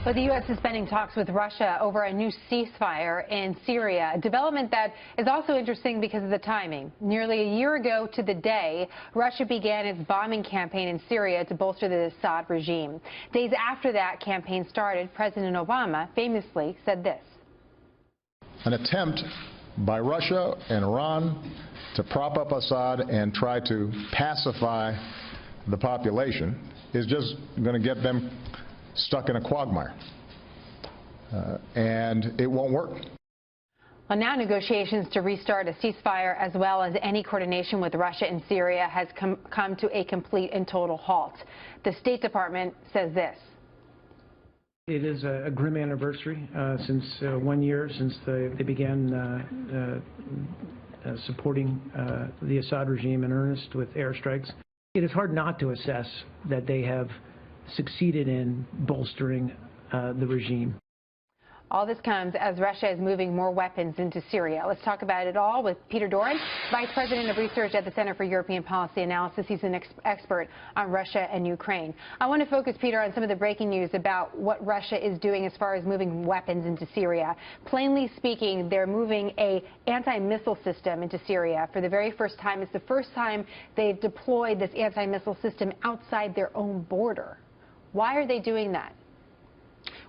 But the U.S. suspending talks with Russia over a new ceasefire in Syria, a development that is also interesting because of the timing. Nearly a year ago to the day, Russia began its bombing campaign in Syria to bolster the Assad regime. Days after that campaign started, President Obama famously said this. An attempt by Russia and Iran to prop up Assad and try to pacify the population is just going to get them stuck in a quagmire, and it won't work. Well, now negotiations to restart a ceasefire as well as any coordination with Russia and Syria has come to a complete and total halt. The State Department says this. It is a grim anniversary since 1 year since they began supporting the Assad regime in earnest with airstrikes. It is hard not to assess that they have succeeded in bolstering the regime. All this comes as Russia is moving more weapons into Syria. Let's talk about it all with Peter Doran, Vice President of Research at the Center for European Policy Analysis. He's an expert on Russia and Ukraine. I want to focus, Peter, on some of the breaking news about what Russia is doing as far as moving weapons into Syria. Plainly speaking, they're moving an anti-missile system into Syria for the very first time. It's the first time they've deployed this anti-missile system outside their own border. Why are they doing that?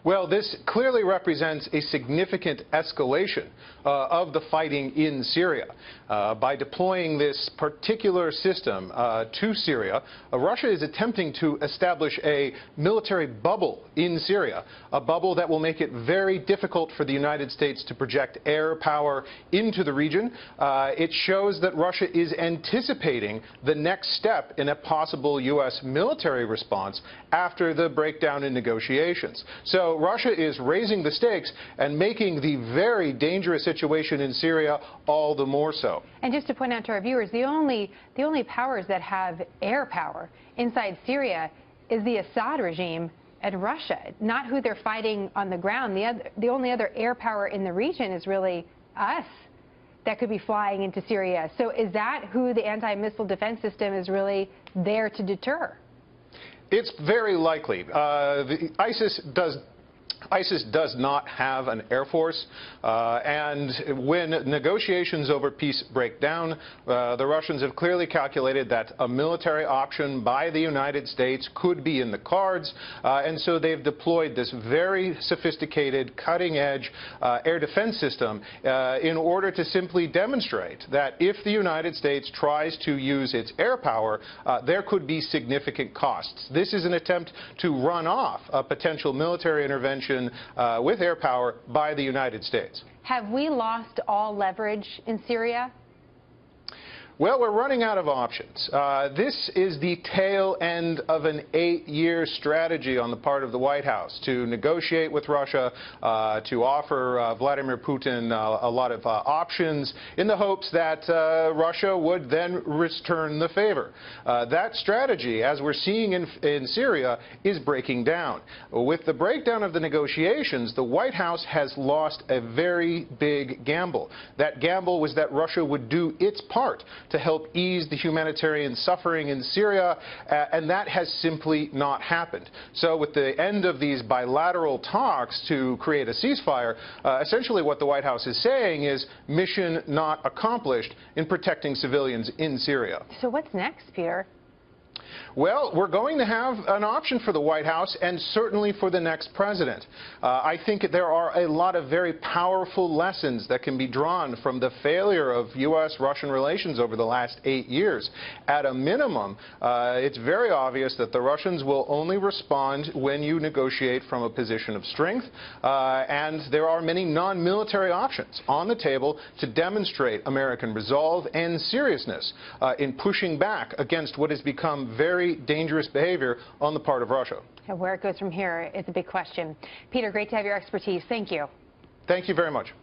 Well, this clearly represents a significant escalation of the fighting in Syria. By deploying this particular system to Syria, Russia is attempting to establish a military bubble in Syria, a bubble that will make it very difficult for the United States to project air power into the region. It shows that Russia is anticipating the next step in a possible U.S. military response after the breakdown in negotiations. So Russia is raising the stakes and making the very dangerous situation in Syria all the more so. And just to point out to our viewers, the only powers that have air power inside Syria is the Assad regime and Russia, not who they're fighting on the ground. The only other air power in the region is really us that could be flying into Syria. So is that who the anti-missile defense system is really there to deter? It's very likely. ISIS does not have an air force, and when negotiations over peace break down, the Russians have clearly calculated that a military option by the United States could be in the cards, and so they've deployed this very sophisticated, cutting-edge air defense system in order to simply demonstrate that if the United States tries to use its air power, there could be significant costs. This is an attempt to run off a potential military intervention with air power by the United States. Have we lost all leverage in Syria? Well, we're running out of options. This is the tail end of an 8-year strategy on the part of the White House to negotiate with Russia, to offer Vladimir Putin a lot of options in the hopes that Russia would then return the favor. That strategy, as we're seeing in Syria, is breaking down. With the breakdown of the negotiations, the White House has lost a very big gamble. That gamble was that Russia would do its part to help ease the humanitarian suffering in Syria, and that has simply not happened. So with the end of these bilateral talks to create a ceasefire, essentially what the White House is saying is mission not accomplished in protecting civilians in Syria. So what's next, Peter? Well, we're going to have an option for the White House and certainly for the next president. I think there are a lot of very powerful lessons that can be drawn from the failure of U.S.-Russian relations over the last 8 years. At a minimum, it's very obvious that the Russians will only respond when you negotiate from a position of strength, and there are many non-military options on the table to demonstrate American resolve and seriousness in pushing back against what has become very dangerous behavior on the part of Russia. And where it goes from here is a big question. Peter, great to have your expertise. Thank you. Thank you very much.